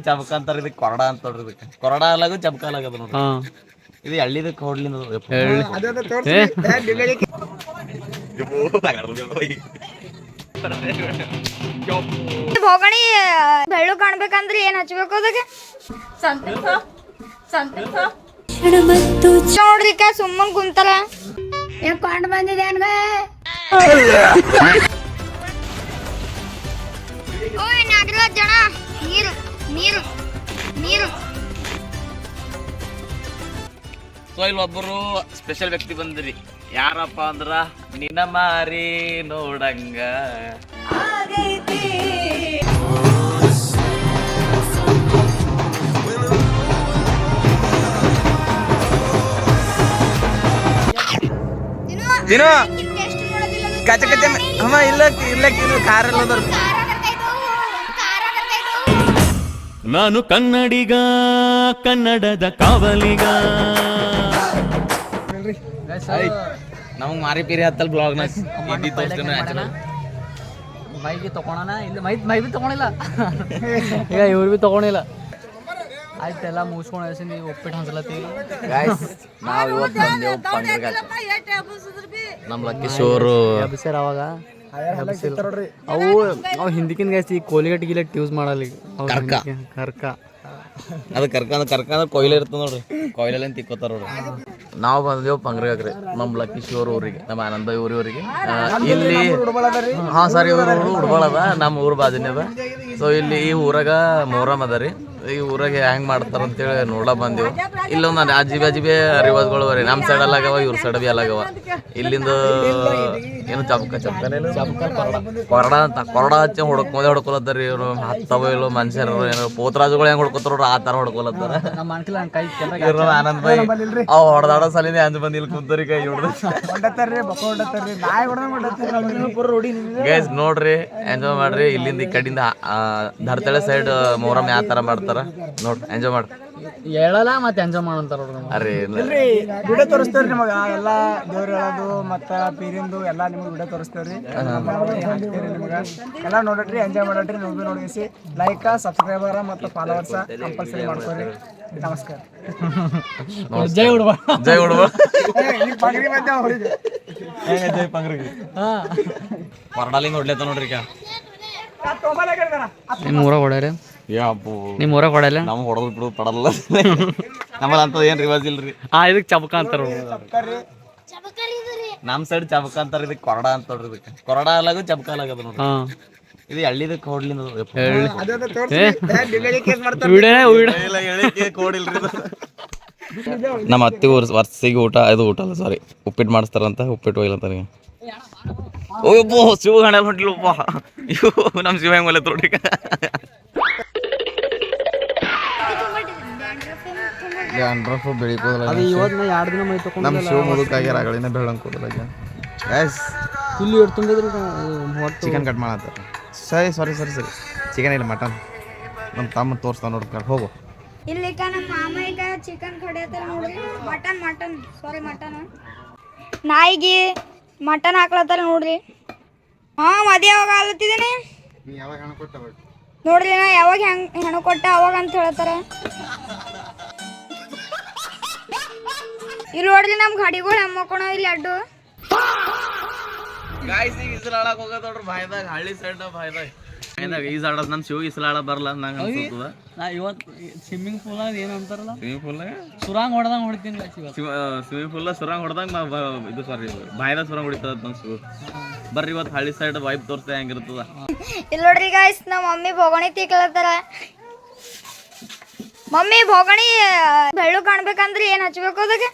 ಚಬಕ ಅಂತಾರ ಇದಕ್ಕೆ ಕೊರಡ ಅಂತ ನೋಡ್ರಿ ಇದಕ್ಕೆ ಕೊರಡ ಅಲಾಗು ಚಬಕ ಅಲಾಗದ ನೋಡ್ರಿ ಇದು ಎಳ್ಳಿದಕ್ಕೆ ಹೊಡ್ಲಿಂದ ಭೋಗಣಿ ಬೆಳ್ಳು ಕಾಣ್ಬೇಕಂದ್ರೆ ಏನ್ ಹಚ್ಬೇಕು ಅದಕ್ಕೆ ನೋಡ್ರಿಕ ಸುಮ್ಮನ್ ಕುಂತಾರ ಕೊಂಡ್ ಬಂದಿದೆ ಜನ ನೀರು ನೀರು ನೀರು. ಸೊ ಇಲ್ಲಿ ಒಬ್ಬರು ಸ್ಪೆಷಲ್ ವ್ಯಕ್ತಿ ಬಂದ್ರಿ. ಯಾರಪ್ಪ ಅಂದ್ರ ನಿನ್ನ ಮಾರಿ ನೋಡಂಗ ದಿನ ಕಚ ಕಚ ಹಮ ಇಲ್ಲ ಇಲ್ಲ ಕಾರಲ್ಲ ನಾನು ಕನ್ನಡಿಗ ಕನ್ನಡದ ಕಾವಲಿಗ. ನಮಗ್ ಮಾರಿ ಪೀರಿ ಹತ್ತಲ್ ಬ್ಲಾಗ್ ಮೈಗೆ ತಗೊಳೋಣ ಇಲ್ಲ ಮೈ ಬಿ ತಗೊಳಿಲ್ಲ ಈಗ ಇವ್ರು ಬಿ ತಗೊಳಿಲ್ಲ. ಆಯ್ತು ಎಲ್ಲ ಮುಗಿಸ್ಕೊಂಡು ನೀವು ಒಪ್ಪಿಟ್ಟು ಹಂಚಲತ್ತೀವಿ. ನಾವು ಇವತ್ತು ಬಂದೇವು ನಮ್ಮ ಲಕ್ಕೇಶೋರು ಎಬ್ಸರ್ ಅವಾಗ ಅವು ಹಿಂದಿಕಿನ ಗ್ಯಾಸ್ ಈ ಕೋಲಿಗಟ್ ಗಿಲೆಟ್ ಯೂಸ್ ಮಾಡಲ್ಲ ಈಗ. ಕರ್ಕ ಅದು ಕರ್ಕಂದ್ರೆ ಕೊಯ್ಲೆ ಇರ್ತದೆ ನೋಡ್ರಿ. ಕೊಯ್ಲೆಲ್ಲ ತಿಕ್ಕೋತಾರ ನೋಡ್ರಿ. ನಾವು ಬಂದೇವು ಪಂಗ್ರಗಾಕ್ರಿ ನಮ್ಮ ಲಕ್ಕೇಶ್ವರ ಊರಿಗೆ ನಮ್ಮ ಆನಂದ ಊರಿಗೆ. ಇಲ್ಲಿ ಹಾಂ ಸರ್ ಇವ್ರ ಊರು ಉಡ್ಬಾಳದ ನಮ್ಮ ಊರು ಬಾಜುನೇ ಅದ. ಸೊ ಇಲ್ಲಿ ಈ ಊರಾಗ ಮೊಹರಂ ಅದ ರೀ. ಈ ಊರಾಗ ಹೆಂಗ್ ಮಾಡ್ತಾರ ಅಂತೇಳಿ ನೋಡ ಬಂದೆವು. ಇಲ್ಲೊಂದು ಅಜಿಬೆ ರಿವಾಜ್ಗಳು ಬರೀ ನಮ್ಮ ಸೈಡ್ ಅಲ್ಲಾಗವ ಇವ್ರ ಸೈಡ್ ಬಿ ಅಲ್ಲಾಗವ. ಇಲ್ಲಿಂದ ಏನು ಕೊರಡ ಅಂತ ಕೊರಡ ಹಚ್ಚಿ ಹೊಡ್ಕೊಲತ್ತಾರ ಇವ್ರು. ಹತ್ತವ ಇಲ್ಲೋ ಮನುಷ್ಯರು ಏನೋ ಪೋತ್ರಾಜುಗಳು ಹೆಂಗ್ ಹೊಡ್ಕೊತಾರ ಆ ತರ ಹೊಡ್ಕೊಲತ್ತಾರ. ಆನಂದ್ ಬೈ ಅವ್ ಹೊಡೆದಾಡೋ ಸಲಿನೇ ಅಂಜ್ ಬಂದು ಇಲ್ಲಿ ಕುಂತರಿ ಕೈ ಗೈಸ್ ನೋಡ್ರಿ ಎಂಜಾಯ್ ಮಾಡ್ರಿ. ಇಲ್ಲಿಂದ ಈ ಕಡೆಯಿಂದ ಧರ್ತಳೆ ಸೈಡ್ ಮೊಹರಂ ಯಾವ ತರ ಮಾಡ್ತಾರ ನೋಡ್ರಿ ಎಂಜಾಯ್ ಮಾಡ್ರಿ. ಹೇಳಲ್ಲ ಮತ್ತೆ ಎಂಜಾಯ್ ಮಾಡಂತಾರ. ಅರೆ ವಿಡಿಯೋ ತೋರಿಸ್ತೇವ್ರಿ ನಿಮಗೆ ಎಲ್ಲಾ ದೇವ್ರ ಹೇಳೋದು ಮತ್ತ ಪೀರಿಂದು ಎಲ್ಲಾ ನಿಮ್ಗೆ ವಿಡಿಯೋ ತೋರಿಸ್ತೇವ್ರಿ. ನಿಮ್ಗೆ ಎಲ್ಲಾ ನೋಡ್ರಿ ಎಂಜಾಯ್ ಮಾಡಟ್ರಿ. ನೀವು ನೋಡಿಸಿ ಲೈಕ್ ಸಬ್ಸ್ಕ್ರೈಬರ್ ಮತ್ತು ಫಾಲೋವರ್ಸ್ ಕಂಪಲ್ಸರಿ ಮಾಡ್ಕೊರಿ. ನಮಸ್ಕಾರ. ಜೈ ಹುಡುಗ ಜೈ ಹುಡುಗ ಜೈ ಪಂಗ್ರಿಗೆ ಕೊರಡಾಲಿಂದ ಹೊಡ್ಲೇತ ನೋಡ್ರಿ. ನಿಮ್ಮ ಊರಾಗ ಹೊಡ್ಯಾರ ನಿಮ್ಮ ಊರಾಗ ಹೊಡ್ಯಲ್ಲ ನಮ್ಗೆ ಹೊಡೆದ್ ಬಿಡು ಪಡಲ್ಲ. ನಮ್ಮಲ್ಲಿ ಅಂತ ಏನ್ ರಿವಾಜ್ ಇಲ್ರಿ. ಇದಕ್ಕೆ ಚಬಕ ಅಂತಾರ. ನಮ್ ಸೈಡ್ ಚಬಕ ಅಂತಾರ ಇದಕ್ಕೆ ಕೊರಡ ಅಂತ ನೋಡ್ರಿ. ಇದಕ್ಕೆ ಕೊರಡ ಅಲಾಗು ಚಬಕ ಅಲಾಗದ ನೋಡ್ರಿ. ಇದು ಎಳ್ಳಿದಕ್ಕೆ ಹೊಡ್ಲಿಂದ ಕೋಡಿಲ್ರಿ. ನಮ್ಮ ಅತ್ತಿ ವರ್ಷಿಗೆ ಊಟ ಇದು ಊಟ ಅಲ್ಲ ಸಾರಿ ಉಪ್ಪಿಟ್ಟು ಮಾಡಿಸ್ತಾರಂತ. ಉಪ್ಪಿಟ್ಟು ಒಯ್ಲ ಅಂತಾರೆ. ಓಯಪ್ಪೋ ಶಿವ ಹಣ ಹೊಂಟಿಲ್ಲಪ್ಪ. ನಮ್ಮ ಶಿವ ಹೆಂಗ್ ಒಲೆ ತೋಡಿ. ಬೆಳಿಬೋದಲ್ಲ ನಮ್ಮ ಶಿವ ಮುದುಕಾಗ್ಯಾರ ಆಗಳಿನ ಬೆಳಂಕೋದಿಲ್ಲ. ಇಲ್ಲಿ ತುಂಬಿದ್ರು ಚಿಕನ್ ಕಟ್ ಮಾಡತ್ತಾರ. ಸಾರಿ ಚಿಕನ್ ಇಲ್ಲ ಮಟನ್. ನಮ್ಮ ತಮ್ಮ ತೋರಿಸ್ತಾವ ನೋಡ್ರಿ. ಹೋಗು ಇಲ್ಲಿ ನಮ್ಮ ಮಾಮ ಈಗ ಚಿಕನ್ ಕಡಿಯತ್ತಾರ ನೋಡ್ರಿ. ಮಟನ್ ಸಾರಿ ಮಟನ್ ನಾಯಿಗೆ ಮಟನ್ ಹಾಕ್ಲತ್ತಾರ ನೋಡ್ರಿ. ಮದಿ ಯಾವಾಗ ಆಲತ್ತಿದ್ದೀನಿ ನೋಡ್ರಿ. ನಾ ಯಾವಾಗ ಹೆಣ್ಣು ಕೊಟ್ಟ ಅವಾಗ ಅಂತ ಹೇಳ್ತಾರ. ಇಲ್ಲಿ ನೋಡ್ರಿ ನಮ್ ಗಾಡಿಗಳು ಹೆಮ್ಮಕ್ಕೋಣ ಇಲ್ಲಿ ಅಡ್ಡು ಈಸಲಾಡಕ್ ಹೋಗದ್ ನೋಡ್ರಿ. ಬಾಯ್ದಾಗ ಹಳ್ಳಿ ಸೈಡ್ ಬಾಯ್ದಾಗ ಈಸಾಡೋದು ನಮ್ಮ ಶಿವ ಈಸಲಾಡ ಬರಲ್ಲ ನಂಗೆ ಅನ್ಸುತ್ತದ. ನಾ ಇವತ್ತು ಸ್ವಿಮ್ಮಿಂಗ್ ಪೂಲ್ ಏನು ಅಂತಾರಲ್ಲ ಸ್ವಿಮ್ಮಿಂಗ್ ಪೂಲ್ ಸುರಾಂಗ್ ಹೊಡೆದಂಗೆ ಹೊಡಿತೀನಿ. ಸ್ವಿಮ್ಮಿಂಗ್ ಪೂಲ್ ಸುರಂಗ್ ಹೊಡೆದಂಗ ಇದು ಸಾರಿ ಬಾಯ್ದಾಗ ಸುರಂಗ್ ಹೊಡಿತದ ನಮ್ಮ ಶಿವ. ಬರ್ರಿ ಇವತ್ತು ಹಳ್ಳಿ ಸೈಡ್ ವೈಬ್ ತೋರಿಸ್ತಾ ಹೆಂಗಿರ್ತದ. ಇಲ್ಲಿ ನೋಡ್ರಿ ಗಾಯ್ಸ್ ನಮ್ಮ ಮಮ್ಮಿ ಭೋಗಣಿ ತಿಕ್ಲತ್ತಾರ. ಮಮ್ಮಿ ಭೋಗಣಿ ಬೆಳ್ಳು ಕಾಣ್ಬೇಕಂದ್ರೆ ಏನ್ ಹಚ್ಬೇಕು ಅದಕ್ಕೆ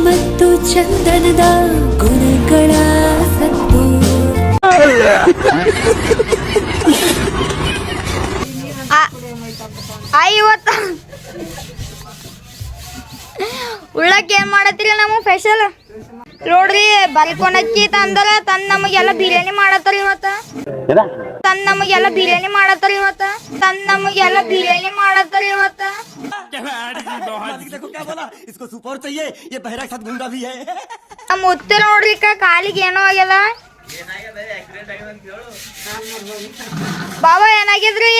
ಮತ್ತು ಚಂದನದ ಗುಣಗಳ ಸತ್ತು ಇವತ್ತ ಉಳ್ಳಕ್ಕೆ ಏನ್ ಮಾಡತ್ತೀರಿ ನಮ್ಮ ಸ್ಪೆಷಲ್ ನೋಡ್ರಿ. ಬಲ್ಕೊನಕ್ಕಿ ತಂದರ ತಂದ್ ನಮಗೆಲ್ಲ ಬಿರಿಯಾನಿ ಮಾಡತ್ತಾರ ಇವತ್ತ. ಮುತ್ತೆ ನೋಡ್ರಿಕ ಕಾಲಿಗೆ ಏನೋ ಆಗ್ಯದ. ಬಾಬಾ ಏನಾಗಿದ್ರಿ?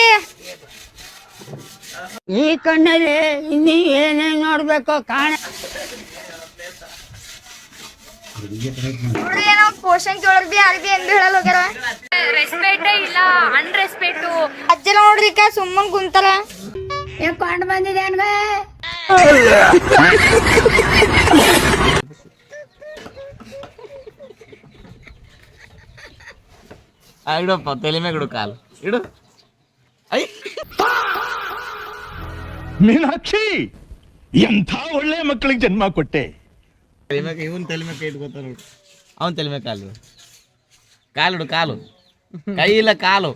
ಈ ಕಣ್ಣಲ್ಲಿ ಇನ್ನೀ ಏನೇನ್ ನೋಡ್ಬೇಕು ಕಾಣ. ನೋಡ್ರಿ ಏನೋ ಪೋಷನ್ ಕೇಳೋರ್ ಬಿ ಯಾರು ಬಿ ಏನ್ ಬಿ ಹೇಳಲ್ಲ ಹೋಗ್ಯಾರ. ರೆಸ್ಪೆಕ್ಟ್ ಇಲ್ಲ ಅನ್ರೆಸ್ಪೆಕ್ಟ್. ಅಜ್ಜ ನೋಡ್ರಿ ಸುಮ್ಮನ್ ಕುಂತಾರ. ಕೊಂಡು ಬಂದಿದೆ ಅನ್ಗ. ಇಡಪ್ಪ ತಲೆ ಮ್ಯಾಗ ಇಡು ಕಾಲು ಇಡು. ಐ ಮೀನಾಕ್ಷಿ, ಎಂಥ ಒಳ್ಳೆ ಮಕ್ಕಳಿಗೆ ಜನ್ಮ ಕೊಟ್ಟೆ. ತಲೆ ಮ್ಯಾಗ ಇವನ್ ತಲೆ ಮ್ಯಾಗ ಕೈ ಇಟ್ಕೋತಾರ ನೋಡು. ಅವನ್ ತಲೆ ಮ್ಯಾಗ ಕಾಲು ಕಾಲಿಡು ಕಾಲು ಕೈ ಇಲ್ಲ ಕಾಲು.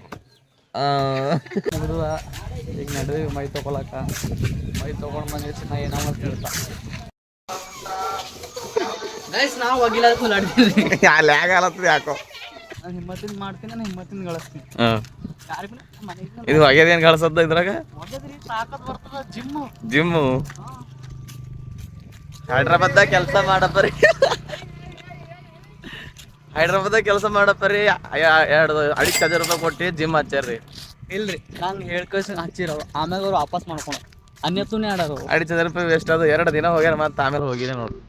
ಈಗ ನಡ್ರಿ ಮೈ ತಗೊಳಕ. ಮೈ ತಗೊಂಡ್ ಬಂದಿಸಿ ನಾ ಏನೋ ಅಂತ ಹೇಳ್ತಾ ಗೈಸ್ ನಾವು ಹೋಗಿಲ್ಲ ಫುಲ್ ಆಡ್ತೀವಿ. ಅಲ್ಲಿ ಆಗಲತ್ತದ ಯಾಕೋ. ನಾನು ಹಿಮ್ಮತ್ತಿನ ಮಾಡ್ತೀನಿ, ನಾನು ಹಿಮ್ಮತ್ತಿನ ಗಳಿಸ್ತೀನಿ. ಯಾರಿಗೂ ಮನೆಗೆ ಇದು ಹೊಗೆದ ಏನ್ ಕಳ್ಸತ್ತ ಇದ್ರಾಗ? ಹೋಗದ್ರಿ ತಾಕತ್ ಬರ್ತದ. ಜಿಮ್ಮು ಜಿಮ್ಮು ಹೈದ್ರಾಬಾದ್ದಾಗ ಕೆಲಸ ಮಾಡಪ್ಪರಿ. ಹೈದ್ರಾಬಾದ್ದಾಗ ಕೆಲಸ ಮಾಡಪ್ಪರಿ. 2,500 ರೂಪಾಯಿ ಕೊಟ್ಟು ಜಿಮ್ ಹಚ್ಚಾರ್ರಿ. ಇಲ್ರಿ ನಂಗೆ ಹೇಳ್ಕಳ್ಸಿ ಹಚ್ಚಿರವ. ಆಮ್ಯಾಗ ಅವ್ರು ವಾಪಸ್ ಮಾಡ್ಕೊಳ ಅನ್ಯತೂನೇ ಆಡೋರು. 2,500 ರೂಪಾಯಿ ವೇಸ್ಟ್ ಅದು. 2 ದಿನ ಹೋಗ್ಯಾರ ಮತ್ತೆ ಆಮೇಲೆ ಹೋಗಿಲ್ಲ ನೋಡ್ರಿ.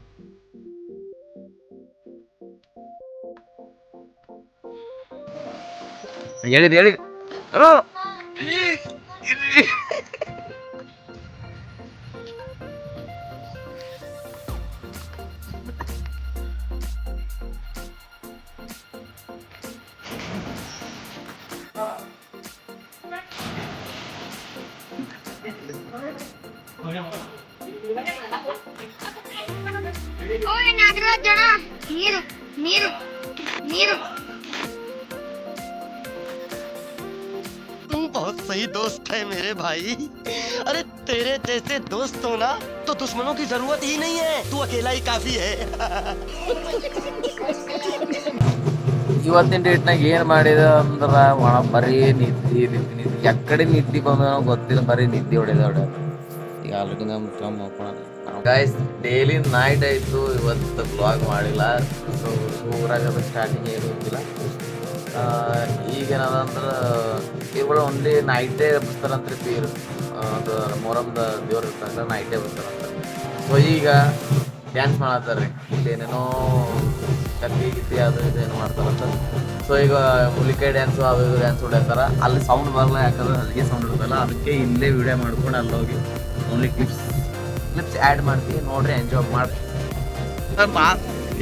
ಹೇಳಿದ್ ಹೇಳಿ ಓಯ್ ನಾಗರಾಜ್ ಜನ ನೀರು ನೀರು ನೀರು. तू बहुत सही दोस्त है मेरे भाई। अरे तेरे जैसे दोस्त हो ना तो दुश्मनों की जरूरत ही नहीं है, तू अकेला ही काफी है। ಇವತ್ತಿನ ಡೇಟ್ನಾಗ ಏನ್ ಮಾಡಿದ ಅಂದ್ರ ಒಣ ಬರೀ ನಿದ್ದಿ ನಿದ್ದಿ ನಿದ್ದಿ. ಎಕಡೆ ನಿದ್ದಿ ಬಂದ ಗೊತ್ತಿಲ್ಲ, ಬರೀ ನಿದ್ದೆ ಹೊಡೆದ ಈಗ ಆಲ್ರೆಡಿ ಗೈಸ್ ಡೈಲಿ ನೈಟ್ ಆಯ್ತು. ಇವತ್ತು ಬ್ಲಾಗ್ ಮಾಡಿಲ್ಲ. ಸೊ ಊರಾಗ ಸ್ಟಾರ್ಟಿಂಗ್ ಏನು ಹೋಗಿಲ್ಲ. ಈಗೇನದಂದ್ರೆ ಇವುಗಳು ಓನ್ಲಿ ನೈಟೇ ಬರ್ತಾರಂತ್ರಿ. ಪೀರ್ ಅದು ಮೊರಮ್ದ ದೇವ್ರು ಇರ್ತಂದ್ರೆ ನೈಟೇ ಬರ್ತಾರಂತ. ಸೊ ಈಗ ಡ್ಯಾನ್ಸ್ ಮಾಡತ್ತಾರ್ರಿ. ಇಲ್ಲಿ ಏನೇನೋ ಕತ್ತಿ ಗಿತ್ತಿ ಅದು ಇದು ಏನು ಮಾಡ್ತಾರಂತ. ಸೊ ಈಗ ಹುಲಿಕಾಯಿ ಡ್ಯಾನ್ಸು ಅದು ಇದು ಡ್ಯಾನ್ಸ್ ಹೊಡ್ಯಾತಾರ. ಅಲ್ಲಿ ಸೌಂಡ್ ಬರಲ್ಲ, ಯಾಕಂದ್ರೆ ಅಲ್ಲಿಗೆ ಸೌಂಡ್ ಇರ್ತಲ್ಲ. ಅದಕ್ಕೆ ಇಲ್ಲೇ ವಿಡಿಯೋ ಮಾಡ್ಕೊಂಡು ಅಲ್ಲಿ ಹೋಗಿ ಓನ್ಲಿ ಕ್ಲಿಪ್ಸ್ ಆ್ಯಡ್ ಮಾಡ್ತೀವಿ. ನೋಡ್ರಿ, ಎಂಜಾಯ್ ಮಾಡಿ.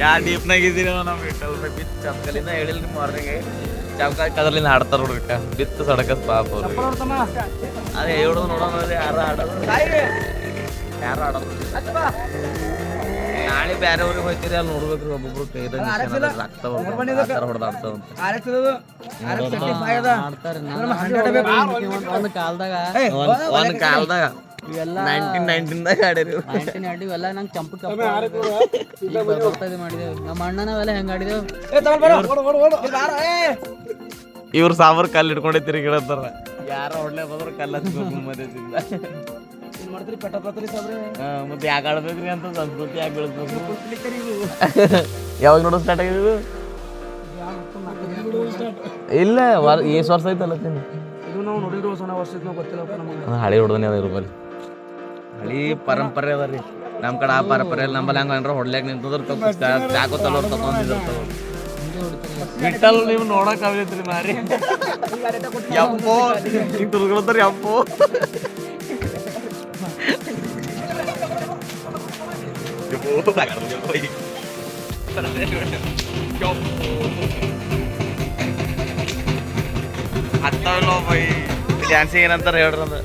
ಯಾ ಡೀಪ್ನಾಗ ಇದ್ದೀರ ನಾವು ಇಟ್ಟಲ್ರಿ. ಬಿತ್ತು ಚಪ್ಕಲಿಂದ ಹೇಳಿಲ್ರಿ ಮಾರ್ನಿಂಗ್ ಚಪ್ಕಾಯಿ ಕದರ್ಲಿಂದ ಹಾಡ್ತಾರ ನೋಡ್ರಿ. ಬಿತ್ತು ಸಡಕಸ್ ಪಾಪ ಅವ್ರಿಗೆ. ಅದೇ ಹೇಳೋದು ನೋಡೋಣ ಯಾರು ಆಡೋದು ಯಾರು ಆಡೋದು. ನಾಳೆ ಬೇರೆ ಊರಿಗೆ ಹೋಗ್ತೀರಿ, ಅಲ್ಲಿ ನೋಡ್ಬೇಕ್ರಿ ಒಬ್ಬೊಬ್ರು ಕೈದಾಗ ರಕ್ತ ಹೊಡೆದಾಡ್ತಾವ ಒಂದು ಕಾಲದಾಗ ಒಂದ್ ಕಾಲದಾಗ ಇವೆಲ್ಲ 1919ದಾಗ ಆಡಿರಿ. 19 ಇವೆಲ್ಲ ನಂಗೆ ಚಂಪು ಕಪ್ಪ ಬರ್ತಾ ಮಾಡಿದೆವು. ನಮ್ಮ ಅಣ್ಣ ನಾವೆಲ್ಲ ಹೆಂಗ್ ಆಡಿದೆವು. ಇವ್ರು ಸಾಂಬಾರ್ ಕಲ್ಲು ಹಿಡ್ಕೊಂಡೆ ತಿರುಗಿಡತ್ತಾರ. ಯಾರ ಹೊಡ್ಲೆ ಬಂದ್ರು ಕಲ್ಲ ಮದ್ಯದಿಂದ ಮತ್ತೆ ಯಾಕೆ ಆಡ್ಬೇಕ್ರಿ ಅಂತ ಸಂಸ್ಕೃತಿ ಯಾಕೆ ಬೆಳೆಸ್ಬೇಕು. ಯಾವಾಗ ನೋಡೋ ಸ್ಟಾರ್ಟ್ ಆಗಿದ್ದು? ಇಲ್ಲ ಎಷ್ಟು ವರ್ಷ ಐತಲ್ಲ ತಿಂದು. ಹಳಿ ಹೊಡ್ದನೆ ಅದ ಇರ್ಬಲ್ಲಿ. ಹಳಿ ಪರಂಪರೆ ಅದ ರೀ. ನಮ್ಮ ಕಡೆ ಆ ಪರಂಪರೆ ಅಲ್ಲಿ ನಂಬಲ್ಲಿ ಹಂಗ ಅಂದ್ರೆ ಹೊಡ್ಲಾಕ ನಿಂತದ್ರ ಚಾಕೋತಲ್ಲ ತಗೊಂಡಿದ್ರು. ಬಿಟ್ಟಲ್ ನೀವು ನೋಡಕ್ ಆಗೈತ್ರಿ ಮಾರಿ. ಯಪ್ಪೋ ಹಿಂಗ್ ತುರ್ಕೊಳ್ತಾರ ಯಪ್ಪೋ. ಹತ್ತಲ್ಲ ಬೈ ಡ್ಯಾನ್ಸಿಂಗ್ ಏನಂತಾರ ಹೇಳ್ರಿ ಅಂದ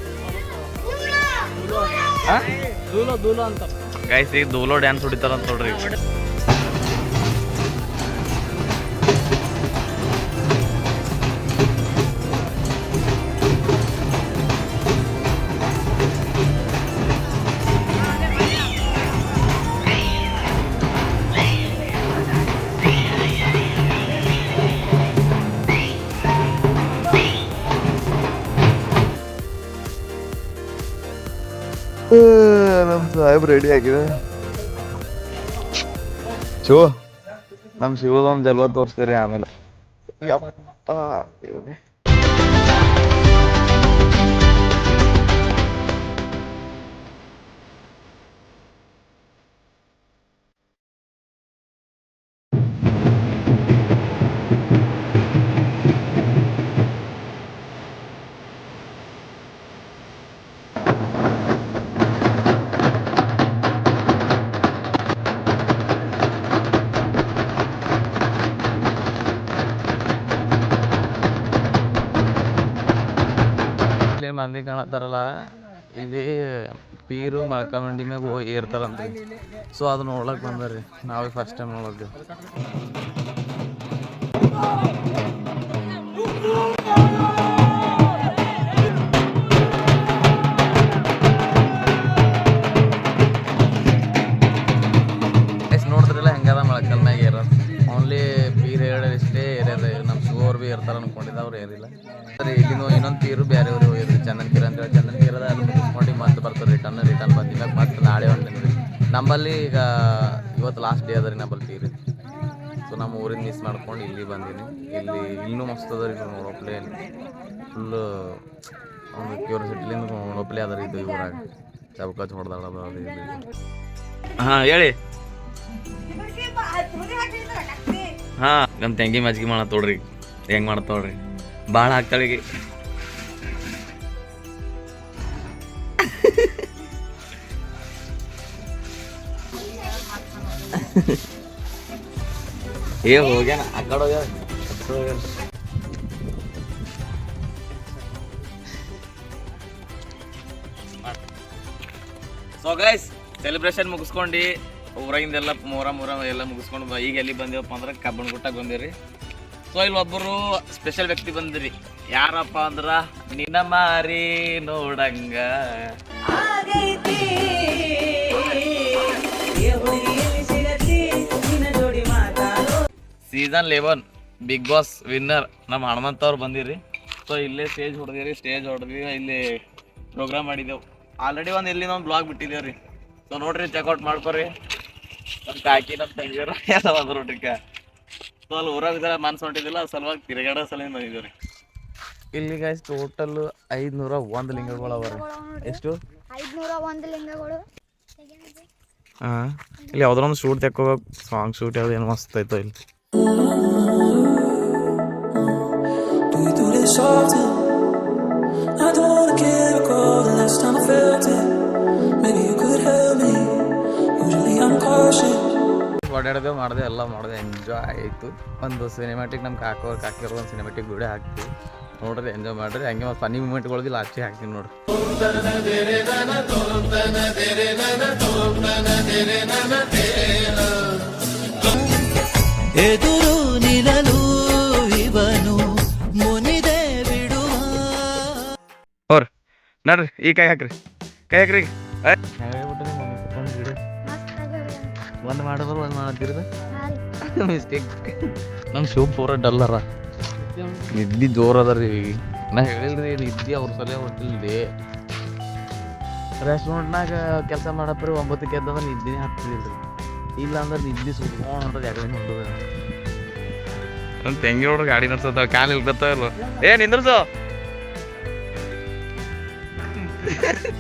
ದೂಲೋ ಅಂತ ಗೈಸ್. ಈಗ ದೂಲೋ ಡ್ಯಾನ್ಸ್ ಹೊಡಿತಾರ ಅಂತ ನೋಡ್ರಿ. ನಮ್ಮ ಸಾಹೇಬ್ ರೆಡಿ ಆಗಿದೆ. ಶಿವ ನಮ್ಮ ಶಿವದೊಂದು ಜಲ್ವ ತೋರಿಸ್ತೀರಿ ಆಮೇಲೆ. ಇಲ್ಲಿ ಮಂದಿ ಕಾಣತ್ತಾರಲ್ಲ, ಇಲ್ಲಿ ಪೀರು ಮಲ್ಕಮಂಡಿ ಮ್ಯಾಗ ಹೋಗಿ ಏರ್ತಾರಂತ. ಸೊ ಅದು ನೋಡ್ಲಕ್ ಬಂದ್ರಿ, ನಾವೇ ಫಸ್ಟ್ ಟೈಮ್ ನೋಡೋದು. ನೋಡಿದ್ರಲ್ಲ ಹೆಂಗದ ಮಳಕಲ್ ಮ್ಯಾಗ ಏರೋದು. ಓನ್ಲಿ ಪೀರ್ ಹೇಳಷ್ಟೇ ಏರ್ಯಾದ. ನಮ್ಮ ಶಿವವ್ರು ಭೀ ಏರ್ತಾರ ಅನ್ಕೊಂಡಿದ್ದ, ಅವ್ರು ಏರಿಲ್ಲ. ಸರಿ, ಇಲ್ಲಿನೂ ಇನ್ನೊಂದು ಪೀರು ಬೇರೆಯವ್ರು ಹೋಗಿದ್ರಿ, ಚಂದನ್ ಪೀರ್ ಅಂತೇಳಿ. ಚಂದನ್ ಪೀರದ ಅಲ್ಲಿ ಮುಗಿಸ್ಕೊಂಡು ಮತ್ತೆ ಬರ್ತಾರೆ ರಿಟರ್ನ್ ಬಂದಿದ್ದಾಗ ಮತ್ತೆ ನಾಳೆ ಹೊಂಟೇನ್ರಿ. ನಂಬಲ್ಲಿ ಈಗ ಇವತ್ತು ಲಾಸ್ಟ್ ಡೇ ಅದ ರೀ ನಂಬಲ್ಲಿ ಪೀರ್. ಸೊ ನಮ್ಮ ಊರಿಂದ ಮಿಸ್ ಮಾಡ್ಕೊಂಡು ಇಲ್ಲಿ ಬಂದೀನಿ. ಇಲ್ಲಿ ಇನ್ನೂ ಮಸ್ತ್ ಅದ ರೀ ನೋಡೋಪ್ಲೆ. ಫುಲ್ಲು ಒಂದು ಕ್ಯೂರಿಯಾಸಿಟಿಲಿಂದ ನೋಡೋಪ್ಲೆ ಅದ ರೀ ಇದು ಊರಾಗ. ಚೌಕಾಚ್ ಹೊಡೆದಾಡೋದು ಅದು ಇದು. ಹಾಂ ಹೇಳಿ. ಹಾಂ, ನಮ್ಮ ತಂಗಿ ಮಜ್ಜಿಗೆ ಮಾಡತ್ತೋಡ್ರಿ, ಹೆಂಗೆ ಮಾಡ್ತಾವ್ರಿ, ಭಾಳ ಹಾಕ್ತಾಳಿಗೆ. ಏ ಹೋಗ್ಯಾನ ಆ ಕಡೆ ಹೋಗ್ಯಾನ. ಸೊ ಗೈಸ್, ಸೆಲೆಬ್ರೇಷನ್ ಮುಗಿಸ್ಕೊಂಡು ಊರಾಗಿಂದೆಲ್ಲ ಮೊಹರಂ ಎಲ್ಲ ಮುಗಿಸ್ಕೊಂಡು ಈಗ ಎಲ್ಲಿ ಬಂದೇವಪ್ಪ ಅಂದ್ರೆ ಕಬ್ಬನಗುಟ್ಟಾಗ ಬಂದೇವ್ರಿ. ಸೊ ಇಲ್ಲಿ ಒಬ್ಬರು ಸ್ಪೆಷಲ್ ವ್ಯಕ್ತಿ ಬಂದ್ರಿ. ಯಾರಪ್ಪ ಅಂದ್ರ ನಿನ್ನ ಮಾರಿ ನೋಡಂಗ ಸೀಸನ್ 11 ಬಿಗ್ ಬಾಸ್ ವಿನ್ನರ್ ನಮ್ಮ ಹನುಮಂತ ಅವ್ರು ಬಂದಿರಿ. ಸೊ ಇಲ್ಲೇ ಸ್ಟೇಜ್ ಹೊಡೆದ್ವಿ, ಇಲ್ಲಿ ಪ್ರೋಗ್ರಾಮ್ ಮಾಡಿದೆವು. ಆಲ್ರೆಡಿ ಒಂದು ಬ್ಲಾಗ್ ಬಿಟ್ಟಿದ್ದೇವ್ರಿ. ಸೊ ನೋಡ್ರಿ, ಚೆಕ್ಔಟ್ ಮಾಡ್ಕೊರಿ. ನಮ್ಮ ಕಾಕಿ ನಮ್ಮ ತಂಗಿಯರು ಎಲ್ಲ ಬಂದ್ರು ನೋಡ್ರಿಕ. ಸೊ ಅಲ್ಲಿ ಊರಾಗ ಮನ್ಸು ಹೊಂಟಿದ್ದಿಲ್ಲ, ಸಲುವಾಗಿ ತಿರುಗಾಡೋ ಸಲ ಬಂದಿದ್ದೇವ್ರಿ. ಇಲ್ಲಿ ಗೈಸ್ ಟೋಟಲ್ 501 ಲಿಂಗಗಳು ಅವ ರೀ. ಎಷ್ಟು? 501 ಲಿಂಗಗಳು. ಹಾಂ, ಇಲ್ಲಿ ಯಾವ್ದಾರ ಒಂದು ಶೂಟ್ ತೆಕ್ಕೋಬೇಕು, ಸಾಂಗ್ ಶೂಟ್ ಯಾವ್ದು ಏನು ಮಸ್ತ್ ಐತೋ ಇಲ್ಲಿ. ಓಡಾಡ್ದೇವು ಮಾಡಿದೆ, ಎಲ್ಲ ಮಾಡಿದೆ, ಎಂಜಾಯ್ ಆಯಿತು. ಒಂದು ಸಿನಿಮ್ಯಾಟಿಕ್ ನಮ್ಮ ಕಾಕಿಯವ್ರು ಒಂದು ಸಿನಿಮ್ಯಾಟಿಕ್ ವಿಡಿಯೋ ಹಾಕ್ತೀವಿ ನೋಡ್ರಿ, ಎಂಜಾಯ್ ಮಾಡಿರಿ. ಹಂಗೆ ಮತ್ತು ಫನ್ನಿ ಮೂಮೆಂಟ್ಗಳಿಗೆ ಲಾಸ್ಟಿಗೆ ಹಾಕ್ತೀನಿ ನೋಡ್ರಿ. ಎದುರು ನಿಲ್ಲಲು ಇವನು ಮುನಿದೆ ಬಿಡುವ. ಅವ್ರ ನೋಡ್ರಿ, ಈ ಕೈ ಹಾಕ್ರಿ ಒಂದು ಮಾಡಿದ್ರು ಒಂದು ಮಾಡತ್ತಿರದ ಮಿಸ್ಟೇಕ್. ನಮ್ಮ ಶಿವ ಪೂರ ಡಲ್ಲರ, ನಿದ್ದಿ ಜೋರ್ ಅದ ರೀ. ನಾ ಹೇಳಿಲ್ರಿ ನಿದ್ದಿ ಅವ್ರ ಸಲ ಹೊಟ್ಟಿಲ್ರಿ. ರೆಸ್ಟೋರೆಂಟ್ನಾಗ ಕೆಲಸ ಮಾಡಪ್ರಿ 9ಕ್ಕೆ ಎದ್ದಂದ್ರೆ ನಿದ್ದಿನೇ ಹಾಕ್ತಿದಿಲ್ರಿ. ಇಲ್ಲ ಅಂದ್ರೆ ನಿದ್ದಿ ಸುಟ್ಕೊಂಡು ಹೊಂಟದ ಯಾಕಡೆ ಹೊಂಟದ. ನನ್ನ ತೆಂಗಿ ನೋಡ್ರಿ ಗಾಡಿ ನಡ್ಸತ್ತ, ಕಾಲು ಇಲ್ಕತ್ತ ಇಲ್ಲ. ಏ ನಿಂದ್ರಸು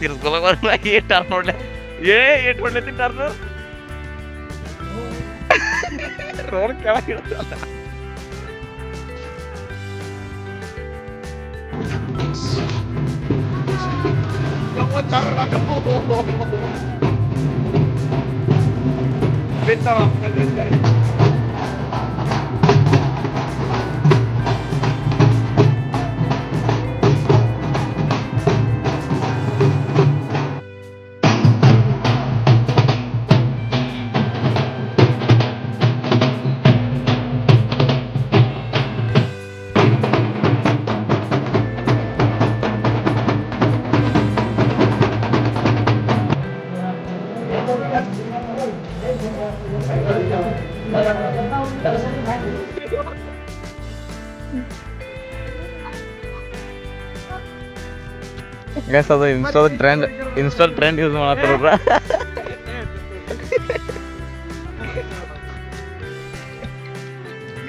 ತಿರ್ಸ್ಕೊಳಕ್ ಏಟ್ ಟರ್ನ್ ನೋಡ್ಲೆ, ಏಟ್ ಹೊಡ್ಲತ್ತಿ ಟರ್ನ್ ರೋಡ್ ಕೆಳಗೆ ಇಡ್ತಲ್ಲ. ಗೈಸ್ ಅದು ಇನ್ಸ್ಟಾ ಟ್ರೆಂಡ್ ಯೂಸ್ ಮಾಡತ್ತಾರ.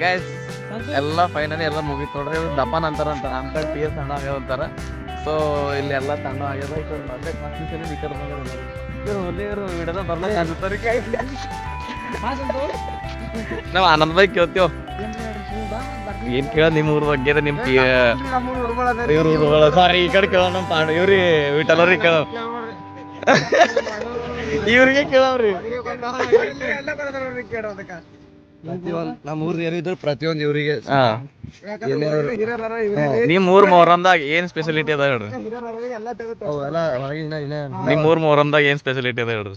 ಗೈಸ್ ಎಲ್ಲ ಫೈನಲಿ ಎಲ್ಲ ಮುಗೀತು ನೋಡ್ರಿ. ಇವ್ರು ದಪ್ಪನ ಅಂತಾರಂತ ಅಂತ ಟಿ ಎಸ್ ಸಣ್ಣ ಆಗ್ಯಾವ ಅಂತಾರ. ಸೊ ಇಲ್ಲಿ ಎಲ್ಲ ಸಣ್ಣ ಆಗ್ಯದ. ವಿಡಿಯೋದ ಬರ್ಲಕ್ಕೆ ಅನ್ಸುತ್ತಾರೆ. ನಾವು ಆನಂದ್ ಬೈ ಕೇಳ್ತೇವ್ ಏನ್ ಕೇಳ ನಿಮ್ಮ ಊರ್ ಬಗ್ಗೆ ನಿಮ್ ಇವ್ರ ಊರುಗಳ ಸಾರಿ ಈ ಕಡೆ ಕೇಳೋ ನಮ್ಮ ಪಾಂಡ ಇವ್ರಿ ವಿಠಲವ್ರಿಗೆ ಕೇಳೋ ಇವ್ರಿಗೆ ಕೇಳವ್ರಿ. ನಮ್ಮ ಊರ್ ಏನಿದ್ರು ಪ್ರತಿಯೊಂದು ಇವ್ರಿಗೆ ನಿಮ್ ಊರ್ ಮೊಹರಂದಾಗ ಏನ್ ಸ್ಪೆಷಾಲಿಟಿ ಅದ ಹೇಳ್ರಿ. ನಿಮ್ ಊರ್ ಮೊಹರಂದಾಗ ಏನ್ ಸ್ಪೆಷಾಲಿಟಿ ಅದ ಹೇಳ್ರಿ.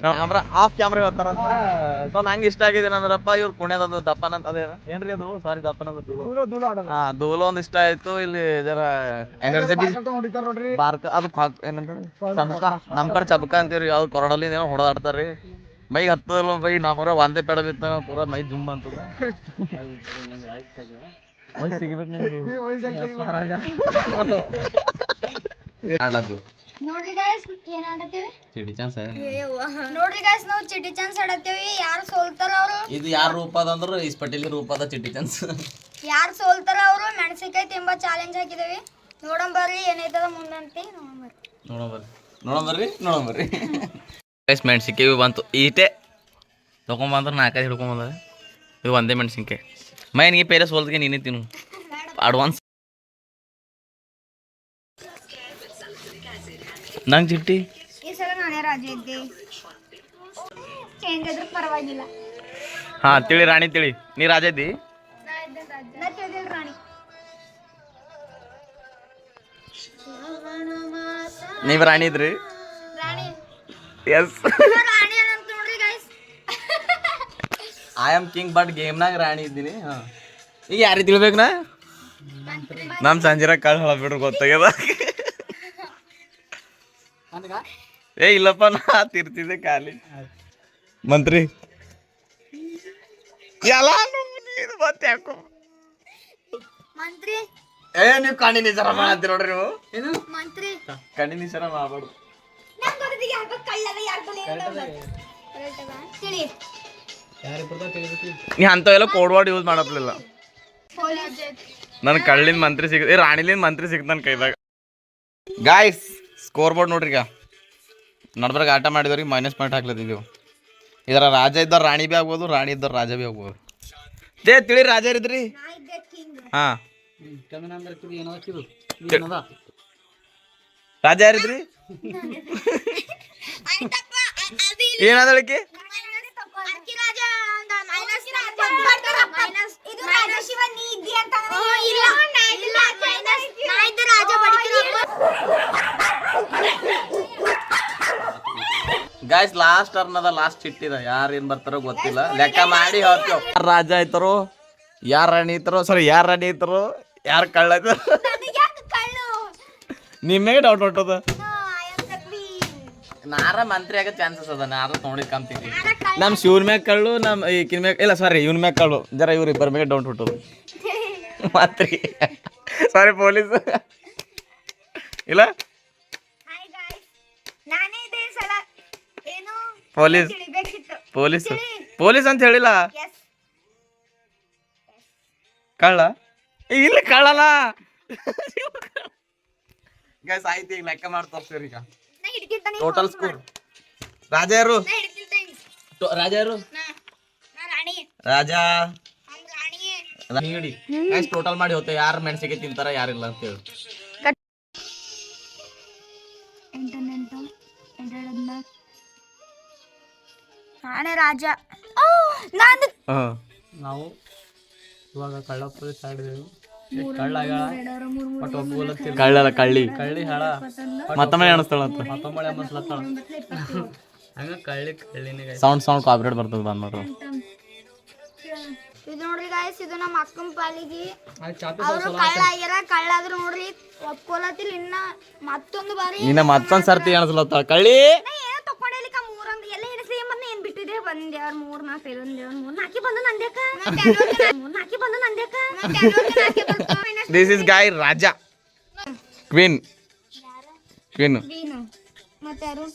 ಕ್ಯಾಮ್ರಾ ಆಫ್ ಕ್ಯಾಮ್ರಾ ಹೇಳ್ತಾರಂತ. ಸೊ ನಂಗೆ ಇಷ್ಟ ಆಗಿದೆ ಅಂದ್ರಪ್ಪ ಇವ್ರು ಪುಣ್ಯದ ದಪ್ಪನ ಅಂತ ಅದೇ ಏನ್ರಿ ಅದು ಸಾರಿ ದಪ್ಪನ ಹಾ ದೂಲು ಒಂದ್ ಇಷ್ಟ ಆಯ್ತು. ಇಲ್ಲಿ ಜರ ಬಾರ್ಕ ಅದು ಏನಂತ ನಮ್ ಕಡೆ ಚಬಕ ಅಂತೀವ್ರಿ. ಯಾವ್ದು ಕೊರಡಲ್ಲಿ ಏನೋ ಹೊಡೆದಾಡ್ತಾರ್ರಿ. ಮೈಗೆ ಹತ್ತದಲ್ಲ ಬೈ ನಮ್ಮರ ಒಂದೇ ಪೆಡ ಬಿತ್ತ ಪೂರ ಮೈ ಜುಮ್ ಅಂತದ. ನೋಡ್ರಿ ಗೈಸ್ ಏನ್ ಆಡತ್ತೀವಿ ನೋಡ್ರಿ ಗೈಸ್ ನಾವು ಚಿಟಿ ಚಾನ್ಸ್ ಆಡತ್ತೀವಿ. ಯಾರು ಸೋಲ್ತಾರ ಅವರು ಇದು ಯಾರ ರೂಪ ಅದಂದ್ರ ಈ ಪಟೇಲಿ ರೂಪ ಅದ ಚಿಟಿ ಚಾನ್ಸ್. ಯಾರು ಸೋಲ್ತಾರ ಅವರು ಮೆಣಸಿನಕಾಯಿ ತಿಂಬ ಚಾಲೆಂಜ್ ಹಾಕಿದೀವಿ. ನೋಡಂಬರ್ರಿ ಏನೈತದ ಮುಂದಂತಿ ನೋಡಂಬರ್ರಿ ಮೆಣಸಿನ್ಕಾಯಿ ಬಂತು ಈಟೆ ತೊಗೊಂಬಂದ್ರೆ 4 ಹಿಡ್ಕೊಂಬಂದ. ಇದು ಒಂದೇ ಮೆಣಸಿನ್ಕಾಯಿ ಮೈನಿಗೆ ಪೇಲೆ ಸೋಲ್ದಿಗೆ ನೀನೇ ತಿನ್ನು ಅಡ್ವಾನ್ಸ್. ನಂಗೆ ಚಿಟ್ಟಿ ಈ ಸಲ ನಾನೇ ರಾಜ ಇದ್ದೆ. ಚೇಂಜ್ ಆದ್ರೂ ಪರವಾಗಿಲ್ಲ. ಹಾ ತಿಳಿ ರಾಣಿ ತಿಳಿ ನೀ ರಾಜ ಇದ್ದಿ. ನಾ ತಿಳಿದಿಲ್ಲ ರಾಣಿ. ನೀವ್ ರಾಣಿ ಇದ್ರಿ. ರಾಣಿ ಎಸ್ ರಾಣಿ ಅನ್ನಂತ ನೋಡ್ರಿ guys. I am king but ಗೇಮ್ನಾಗ ರಾಣಿ ಇದ್ದೀನಿ. ಹಾ ಈಗ ಯಾರಿಗೆ ತಿಳ್ಬೇಕು ನಾ ನಮ್ ಸಂಜೆರಾಗ ಕಾಳು ಹೊಳಬಿಟ್ರು ಗೊತ್ತಾಗ್ಯದ. ಏ ಇಲ್ಲಪ್ಪ ನಾ ತಿರ್ತಿದ್ದೆ ಖಾಲಿ ಮಂತ್ರಿ ಎಲ್ಲ ಮತ್ತೆ ಯಾಕೋ ಮಂತ್ರಿ ಏ ನೀವು ಕಣ್ಣಿ ನಿಜರ ಮಾಡತ್ತೀರ ನೋಡ್ರಿ. ನೀವು ಏನು ಮಂತ್ರಿ ಕಣ್ಣಿ ನಿಜರ ಮಾಡಬಾರ್ದು. ನಂಗೆ ಗೊತ್ತಿದೆ ಯಾಕೋ ಕಳ್ಳದ ಯಾರು ತಿಳಿ ನೀ ಅಂಥವೆಲ್ಲ ಕೋಡ್ ವರ್ಡ್ ಯೂಸ್ ಮಾಡಪ್ಲಿಲ್ಲ. ಪೊಲೀಸ್ ನನ್ ಕಳ್ಳಿನ ಮಂತ್ರಿ ಸಿಗ ರಾಣಿಲಿನ ಮಂತ್ರಿ ಸಿಗ್ತ ನನ್ನ ಕೈದಾಗ. ಗಾಯ್ಸ್ ಸ್ಕೋರ್ ಬೋರ್ಡ್ ನೋಡ್ರಿ. ಈಗ ನಡ್ಬರ್ಗ ಆಟ ಮಾಡಿದವ್ರಿಗೆ -ಪಾಯಿಂಟ್ ಹಾಕ್ಲತ್ತಿದ್ದೀವಿ. ಇದರ ರಾಜ ಇದ್ದವ್ರು ರಾಣಿ ಬಿ ಆಗ್ಬೋದು, ರಾಣಿ ಇದ್ದವ್ರು ರಾಜ ಬಿ ಆಗ್ಬೋದು. ತಿಳಿ ರಾಜ ಇದ್ರಿ. ಹಾ ರಾಜ ಯಾರಿದ್ರಿ. ಏನಾದಳಿಕೆ ಗಾಯ್ಸ್ ಲಾಸ್ಟ್ ಟರ್ನ್ ಅದ. ಲಾಸ್ಟ್ ಚಿಟ್ಟಿದ ಯಾರು ಏನ್ ಬರ್ತಾರೋ ಗೊತ್ತಿಲ್ಲ. ಲೆಕ್ಕ ಮಾಡಿ ಹೇಳ್ತೇವ್ ಯಾರು ರಾಜ ಆಯ್ತಾರೋ ಯಾರು ರಾಣಿ ಐತಾರೋ ಸಾರಿ ಯಾರು ರಾಣಿ ಐತಾರೋ ಯಾರು ಕಳ್ಳ ಐತಾರೋ ನಿಮ್ಮಗೆ ಡೌಟ್ ಹೊಟ್ಟದ. ನಾರ ಮಂತ್ರಿ ಆಗೋ ಚಾನ್ಸಸ್ ಅದ. ನಾರ ನೋಡಿ ಕಾಮ್ತೀವಿ. ನಮ್ ಶಿವ್ರ ಮ್ಯಾಗ ಕಳ್ಳು ನಮ್ ಈಕಿನ ಮ್ಯಾಗ ಇಲ್ಲ ಸಾರಿ ಇವ್ನ ಮ್ಯಾಗ ಕಳ್ಳು ಜರ ಇವ್ರ ಇಬ್ಬರ ಮ್ಯಾಗ ಡೌಟ್ ಹುಟ್ಟೋದು. ಮಂತ್ರಿ ಸಾರಿ ಪೊಲೀಸ್ ಇಲ್ಲ ಪೊಲೀಸ್ ಪೊಲೀಸ್ ಪೊಲೀಸ್ ಅಂತ ಹೇಳಿಲ್ಲ. ಕಳ್ಳ ಇಲ್ಲ ಕಳ್ಳಲ್ಲ. ಗೈಸ್ ಆಯ್ತು ಈಗ ಲೆಕ್ಕ ಮಾಡಿ ತೋರಿಸ್ತೀರಿ. ಈಗ ಟೋಟಲ್ ಸ್ಕೋರ್ ರಾಜ ಯಾರು ರಾಜ ಯಾರು ರಾಜ ಹೇಳಿ ಗೈಸ್ ಟೋಟಲ್ ಮಾಡಿ ಹೋಗ್ತೇವೆ ಯಾರು ಮೆಣಸಿಗೆ ತಿಂತಾರ ಯಾರಿಲ್ಲ ಅಂತ ಹೇಳಿ. ನಾನೇ ರಾಜ. ನಾವು ಇವಾಗ ಕಳ್ಳ ಪೊಲೀಸ್ ಆಡಿದೆವು. ಕಳ್ಳ ಕಳ್ಳಲ್ಲ ಕಳ್ಳಿ ಕಳ್ಳಿ ಹಾಳ ಮತ್ತೊಮ್ಮೆ ಅನಿಸ್ತಾಳಂತ. ಮತ್ತೊಮ್ಮಳೆ ಮಸ್ಲತ್ತಾಳ ಹಂಗ ಕಳ್ಳಿನೇ. ಸೌಂಡ್ ಕಾಪಿರೇಟ್ ಬರ್ತದೆ ಬಂದ್ ಮಾಡ್ರು. ಇದು ನೋಡ್ರಿ ಗಾಯ್ಸ್ ಇದು ನಮ್ಮ ಅಕ್ಕನ ಪಾಲಿಗೆ ಅವರು ಕಳ್ಳ ಆಗ್ಯಾರ. ಕಳ್ಳ ಆದ್ರೂ ನೋಡ್ರಿ ಒಪ್ಕೊಳತಿಲ್ಲ. ಇನ್ನ ಮತ್ತೊಂದು ಬಾರಿ ಇನ್ನ ಮತ್ತೊಂದ್ ಸರ್ತಿ ಅನಿಸ್ಲತ್ತ ಕಳ್ಳಿ ಏನೋ ತಕೊಂಡಿಲಿಕ್ಕ ಮೂರಂದ್ ಎಲ್ಲ ಹಿಡಿಸಿ ಮತ್ತೆ ಏನ್ ಬಿಟ್ಟಿದೆ. ಒಂದೇವ್ರ 3-4 ಇದೊಂದೇವ್ರ 3-4 ಬಂದು ನಂದೇಕ 3-4 ಬಂದು ನಂದೇಕ. ದಿಸ್ ಇಸ್ ಗಾಯ್ ರಾಜ ಕ್ವೀನ್ ಕ್ವೀನ್ ಮತ್ತೆ ಯಾರು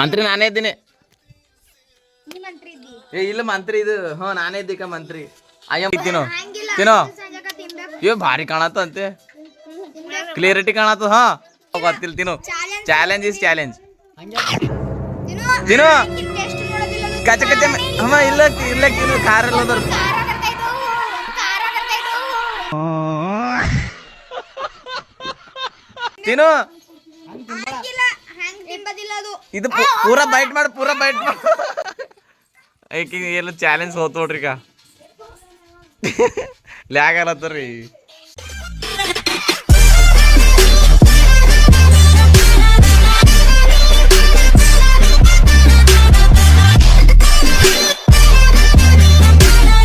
ಮಂತ್ರಿ ನಾನೇ ಇದ್ದೀನಿ. ನೀ ಮಂತ್ರಿ ಇದ್ದಿ. ಏ ಇಲ್ಲ ಮಂತ್ರಿ ಇದು ಹ್ಞೂ ನಾನೇ ಇದ್ದೀಕ ಮಂತ್ರಿ ಅಯ್ಯ ತಿನ್ನೋ ಹಂಗಿಲ್ಲ ತಿನ್ನೋ ಸಂಜೆಕ ತಿನ್ಬೇಕು ಇವ್ ಭಾರಿ ಕಾಣತ್ತ ಅಂತೆ ಕ್ಲಿಯರಿಟಿ ಕಾಣತ್ತ ಹಾ ಗೊತ್ತಿಲ್ಲ ತಿನ್ನು ಚಾಲೆಂಜ್ ಇಸ್ ಚಾಲೆಂಜ್ ತಿನ್ನು ಟೇಸ್ಟ್ ನೋಡೋದಿಲ್ಲ ಅದು. ಕಚ್ಚ ಕಚ್ಚ ಹಮ್ಮ ಇಲ್ಲ ಇಲ್ಲ ತಿನ್ನು ಖಾರ ಇಲ್ಲ ಅದ್ರ ಖಾರ ಬರ್ತೈತು, ಖಾರ ಬರ್ತೈತು. ತಿನ್ನು ಹಂಗಿಲ್ಲ ಹಂಗ್ ತಿಂಬದಿಲ್ಲ ಅದು ಇದು ಪೂರಾ ಬೈಟ್ ಮಾಡು ಪೂರಾ ಬೈಟ್ ಮಾಡು ಏಕೆ ಎಲ್ಲ ಚಾಲೆಂಜ್ ಹೋತ್ ನೋಡ್ರಿ ಈಗ ಲ್ಯಾಗ್ ಆಗಲತ್ತರಿ